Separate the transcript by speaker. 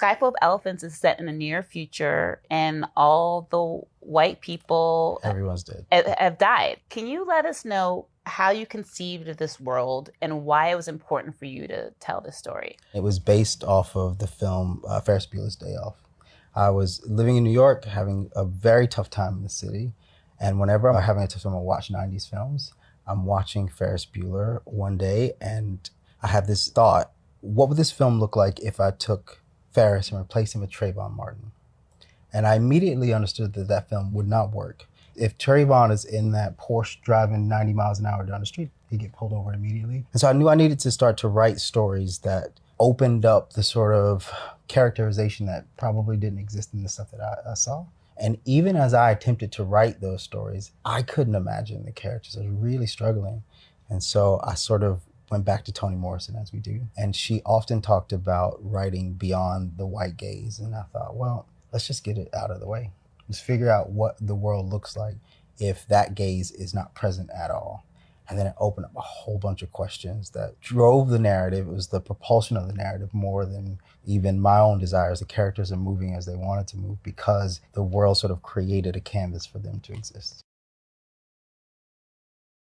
Speaker 1: Sky Full of Elephants is set in the near future, and all the white people
Speaker 2: everyone's dead
Speaker 1: have died. Can you let us know how you conceived of this world and why it was important for you to tell this story?
Speaker 2: It was based off of the film Ferris Bueller's Day Off. I was living in New York, having a very tough time in the city, and whenever I'm having a tough time, I watch 90s films. I'm watching Ferris Bueller one day, and I have this thought: what would this film look like if I took Ferris and replaced him with Trayvon Martin? And I immediately understood that that film would not work. If Trayvon is in that Porsche driving 90 miles an hour down the street, he'd get pulled over immediately. And so I knew I needed to start to write stories that opened up the sort of characterization that probably didn't exist in the stuff that I saw. And even as I attempted to write those stories, I couldn't imagine the characters. I was really struggling. And so I sort of went back to Toni Morrison, as we do. And she often talked about writing beyond the white gaze. And I thought, well, let's just get it out of the way. Let's figure out what the world looks like if that gaze is not present at all. And then it opened up a whole bunch of questions that drove the narrative. It was the propulsion of the narrative more than even my own desires. The characters are moving as they wanted to move because the world sort of created a canvas for them to exist.